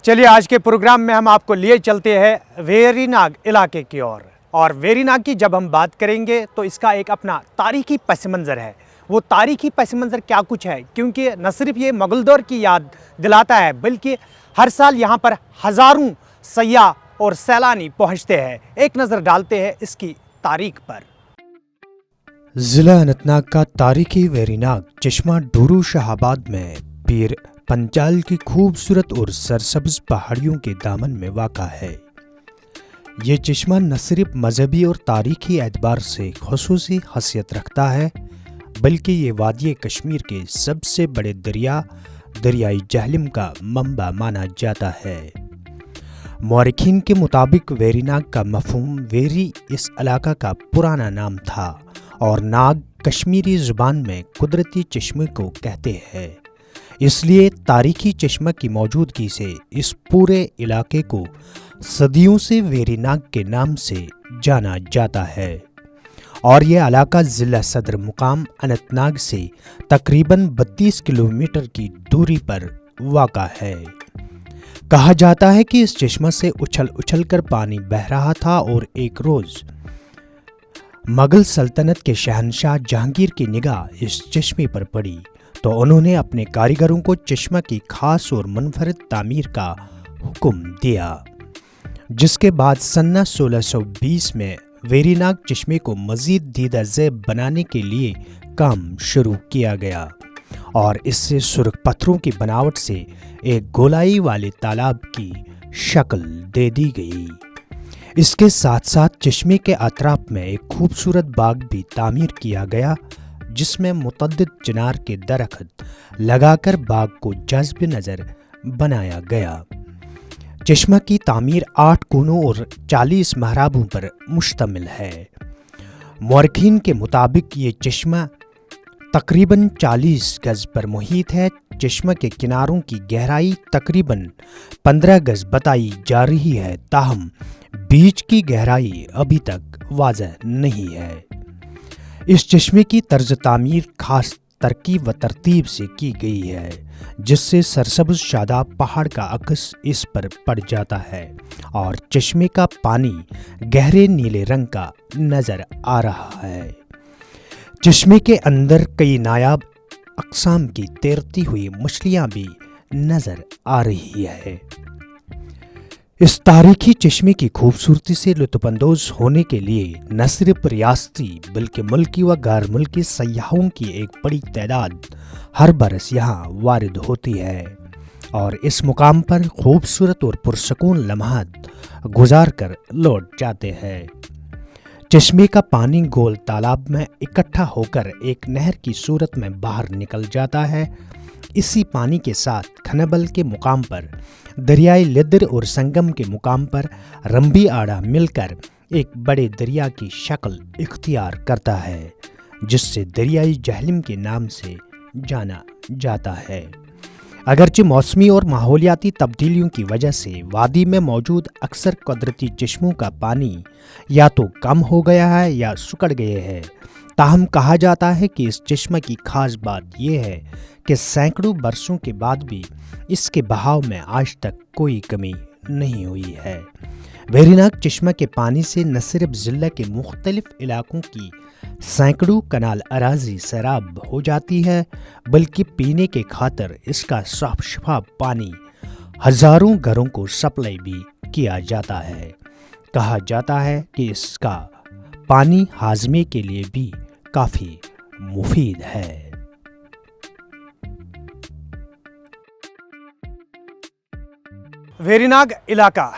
चलिए आज के प्रोग्राम में हम आपको लिए चलते हैं वेरीनाग इलाके की ओर। और वेरीनाग की जब हम बात करेंगे तो इसका एक अपना तारीखी पस मंज़र है। वो तारीखी पस मंज़र क्या कुछ है, क्योंकि न सिर्फ ये मुग़ल दौर की याद दिलाता है बल्कि हर साल यहाँ पर हज़ारों सयाह और सैलानी पहुँचते हैं। एक नज़र डालते हैं इसकी तारीख पर। ज़िला अनंतनाग का तारीखी वेरीनाग चश्मा डूरू शाहाबाद में पीर पंचाल की खूबसूरत और सरसब्ज पहाड़ियों के दामन में वाक़ा है। ये चश्मा न सिर्फ मजहबी और तारीखी एतबार से ख़ुसूसी हैसियत रखता है बल्कि ये वादी कश्मीर के सबसे बड़े दरियाई जहलम का मंबा माना जाता है। मौरखीन के मुताबिक वेरीनाग का मफ़हूम वेरी इस इलाका का पुराना नाम था और नाग कश्मीरी ज़ुबान में कुदरती चश्मे को कहते हैं। इसलिए तारीखी चश्मा की मौजूदगी से इस पूरे इलाके को सदियों से वेरीनाग के नाम से जाना जाता है और यह इलाका ज़िला सदर मुकाम अनंतनाग से तकरीबन 32 किलोमीटर की दूरी पर वाक़ा है। कहा जाता है कि इस चश्मा से उछल कर पानी बह रहा था और एक रोज़ मुग़ल सल्तनत के शहंशाह जहांगीर की निगाह इस चश्मे पर पड़ी तो उन्होंने अपने कारीगरों को चश्मा की खास और मुनफरद तामीर का हुक्म दिया, जिसके बाद सन 1620 में वेरीनाग चश्मे को मज़ीद दीदा ज़ेब बनाने के लिए काम शुरू किया गया और इससे सुर्ख पत्थरों की बनावट से एक गोलाई वाले तालाब की शक्ल दे दी गई। इसके साथ साथ चश्मे के अतराफ में एक खूबसूरत बाग भी तामीर किया गया जिसमें मुतअद्दिद चिनार के दरख्त लगाकर बाग को जज्ब नज़र बनाया गया। चश्मा की तामीर 8 कोनों और 40 महराबों पर मुश्तमिल है। मौरखीन के मुताबिक ये चश्मा तकरीबन 40 गज पर मुहित है। चश्मा के किनारों की गहराई तकरीबन 15 गज बताई जा रही है, ताहम बीच की गहराई अभी तक वाज़ह नहीं है। इस चश्मे की तर्ज तामीर खास तरकीब व तरतीब से की गई है जिससे सरसब्ज शादाब पहाड़ का अक्स इस पर पड़ जाता है और चश्मे का पानी गहरे नीले रंग का नज़र आ रहा है। चश्मे के अंदर कई नायाब अक़साम की तैरती हुई मछलियाँ भी नज़र आ रही है। इस तारीखी चश्मे की खूबसूरती से लुत्फ़अंदोज़ होने के लिए न सिर्फ रियासती बल्कि मुल्की व गैर मुल्की सयाहों की एक बड़ी तादाद हर बरस यहाँ वारिद होती है और इस मुकाम पर खूबसूरत और पुरसकून लम्हात गुजार कर लौट जाते हैं। चश्मे का पानी गोल तालाब में इकट्ठा होकर एक नहर की सूरत में बाहर निकल जाता है। इसी पानी के साथ खनबल के मुकाम पर दरियाई लिद्र और संगम के मुकाम पर रंबी आड़ा मिलकर एक बड़े दरिया की शक्ल इख्तियार करता है जिससे दरियाई जहलम के नाम से जाना जाता है। अगरचे मौसमी और माहौलियाती तब्दीलियों की वजह से वादी में मौजूद अक्सर कुदरती चश्मों का पानी या तो कम हो गया है या सुकड़ गए हैं, ताहम कहा जाता है कि इस चश्मा की खास बात यह है कि सैकड़ों बरसों के बाद भी इसके बहाव में आज तक कोई कमी नहीं हुई है। वेरीनाग चश्मा के पानी से न सिर्फ ज़िला के मुख्तलिफ इलाकों की सैकड़ों कनाल अराजी सैराब हो जाती है बल्कि पीने के खातिर इसका साफ शफाफ पानी हज़ारों घरों को सप्लाई भी किया जाता है। कहा जाता है कि इसका पानी हाजमे के लिए भी काफ़ी मुफीद है। वेरीनाग इलाका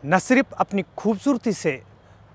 न सिर्फ अपनी खूबसूरती से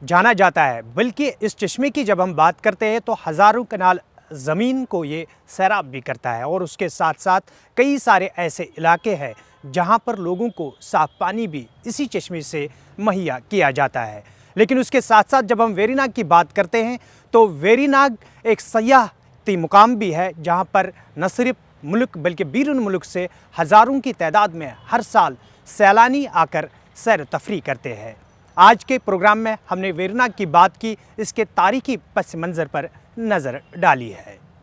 जाना जाता है बल्कि इस चश्मे की जब हम बात करते हैं तो हज़ारों कनाल ज़मीन को ये सैराब भी करता है और उसके साथ साथ कई सारे ऐसे इलाके हैं जहाँ पर लोगों को साफ़ पानी भी इसी चश्मे से मुहैया किया जाता है। लेकिन उसके साथ साथ जब हम वेरीनाग की बात करते हैं तो वेरीनाग एक सयाहती मुकाम भी है जहाँ पर न सिर्फ मुल्क बल्कि बैरून मुल्क से हज़ारों की तादाद में हर साल सैलानी आकर सैर तफरी करते हैं। आज के प्रोग्राम में हमने वेरीनाग की बात की, इसके तारीखी पस मंज़र पर नज़र डाली है।